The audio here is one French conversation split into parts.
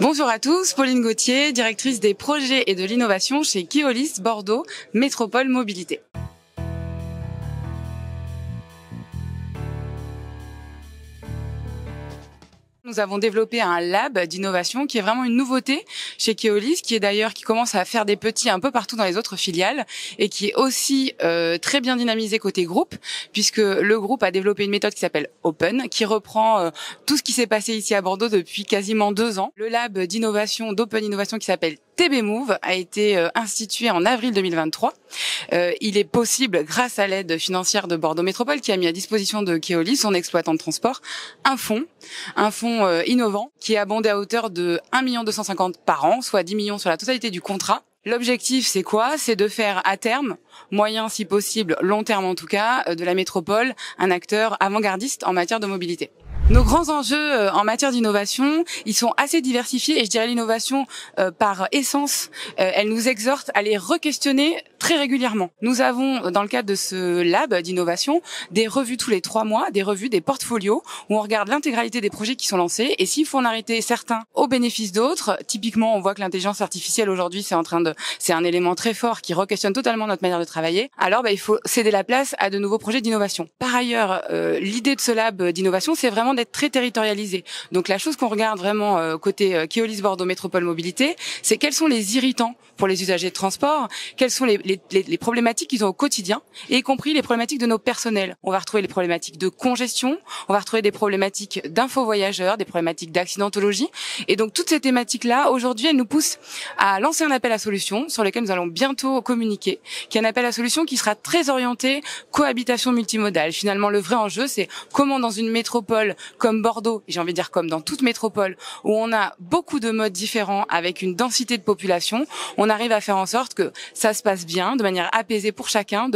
Bonjour à tous, Pauline Gauthier, directrice des projets et de l'innovation chez Keolis Bordeaux Métropole Mobilité. Nous avons développé un lab d'innovation qui est vraiment une nouveauté chez Keolis, qui commence à faire des petits un peu partout dans les autres filiales et qui est aussi très bien dynamisé côté groupe, puisque le groupe a développé une méthode qui s'appelle Open, qui reprend tout ce qui s'est passé ici à Bordeaux depuis quasiment 2 ans. Le lab d'innovation, d'Open Innovation qui s'appelle TB Move a été institué en avril 2023. Il est possible, grâce à l'aide financière de Bordeaux Métropole, qui a mis à disposition de Keolis, son exploitant de transport, un fonds innovant qui est abondé à hauteur de 1 250 000 par an, soit 10 millions sur la totalité du contrat. L'objectif, c'est quoi? C'est de faire à terme, moyen si possible, long terme en tout cas, de la métropole, un acteur avant-gardiste en matière de mobilité. Nos grands enjeux en matière d'innovation, ils sont assez diversifiés et je dirais l'innovation par essence, elle nous exhorte à les re-questionner très régulièrement. Nous avons dans le cadre de ce lab d'innovation des revues tous les 3 mois, des revues, des portfolios où on regarde l'intégralité des projets qui sont lancés et s'il faut en arrêter certains au bénéfice d'autres. Typiquement, on voit que l'intelligence artificielle aujourd'hui c'est un élément très fort qui re-questionne totalement notre manière de travailler. Alors il faut céder la place à de nouveaux projets d'innovation. Par ailleurs, l'idée de ce lab d'innovation, c'est vraiment d'être très territorialisé. Donc la chose qu'on regarde vraiment côté Keolis Bordeaux Métropole Mobilité, c'est quels sont les irritants pour les usagers de transport, quelles sont les problématiques qu'ils ont au quotidien, et y compris les problématiques de nos personnels. On va retrouver les problématiques de congestion, on va retrouver des problématiques d'info-voyageurs, des problématiques d'accidentologie. Et donc toutes ces thématiques-là, aujourd'hui, elles nous poussent à lancer un appel à solutions sur lequel nous allons bientôt communiquer, qui est un appel à solutions qui sera très orienté cohabitation multimodale. Finalement, le vrai enjeu, c'est comment dans une métropole comme Bordeaux, et j'ai envie de dire comme dans toute métropole, où on a beaucoup de modes différents avec une densité de population, on arrive à faire en sorte que ça se passe bien, de manière apaisée pour chacun,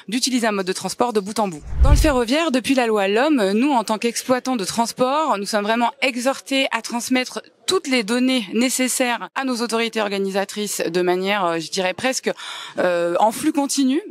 d'utiliser un mode de transport de bout en bout. Dans le ferroviaire, depuis la loi LOM, nous, en tant qu'exploitants de transport, nous sommes vraiment exhortés à transmettre toutes les données nécessaires à nos autorités organisatrices de manière, je dirais presque en flux continu.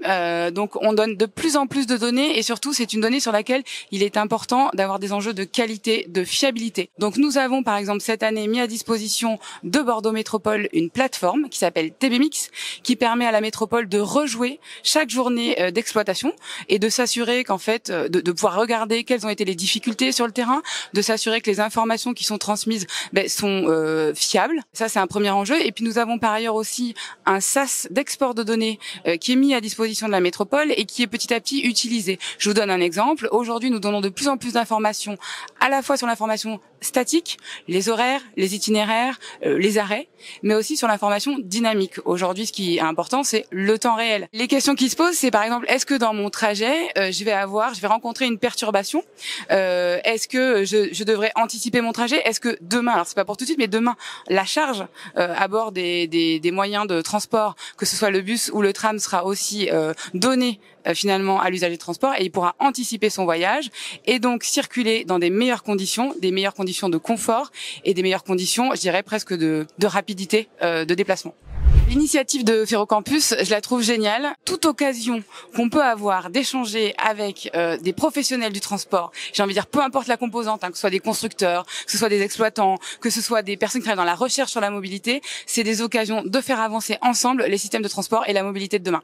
Donc on donne de plus en plus de données et surtout c'est une donnée sur laquelle il est important d'avoir des enjeux de qualité, de fiabilité. Donc nous avons par exemple cette année mis à disposition de Bordeaux Métropole une plateforme qui s'appelle TBMix qui permet à la métropole de rejouer chaque journée d'exploitation et de s'assurer qu'en fait de pouvoir regarder quelles ont été les difficultés sur le terrain, de s'assurer que les informations qui sont transmises sont fiables. Ça, c'est un premier enjeu. Et puis, nous avons par ailleurs aussi un SaaS d'export de données qui est mis à disposition de la métropole et qui est petit à petit utilisé. Je vous donne un exemple. Aujourd'hui, nous donnons de plus en plus d'informations, à la fois sur l'information statique, les horaires, les itinéraires, les arrêts, mais aussi sur l'information dynamique. Aujourd'hui, ce qui est important, c'est le temps réel. Les questions qui se posent, c'est par exemple, est-ce que dans mon trajet, je vais rencontrer une perturbation? Est-ce que je devrais anticiper mon trajet? Est-ce que demain, alors c'est pas pour tout de suite, mais demain, la charge à bord des moyens de transport, que ce soit le bus ou le tram, sera aussi donnée finalement à l'usager de transport et il pourra anticiper son voyage et donc circuler dans des meilleures conditions de confort et des meilleures conditions, je dirais presque de rapidité de déplacement. L'initiative de Ferrocampus, je la trouve géniale. Toute occasion qu'on peut avoir d'échanger avec des professionnels du transport, j'ai envie de dire peu importe la composante, que ce soit des constructeurs, que ce soit des exploitants, que ce soit des personnes qui travaillent dans la recherche sur la mobilité, c'est des occasions de faire avancer ensemble les systèmes de transport et la mobilité de demain.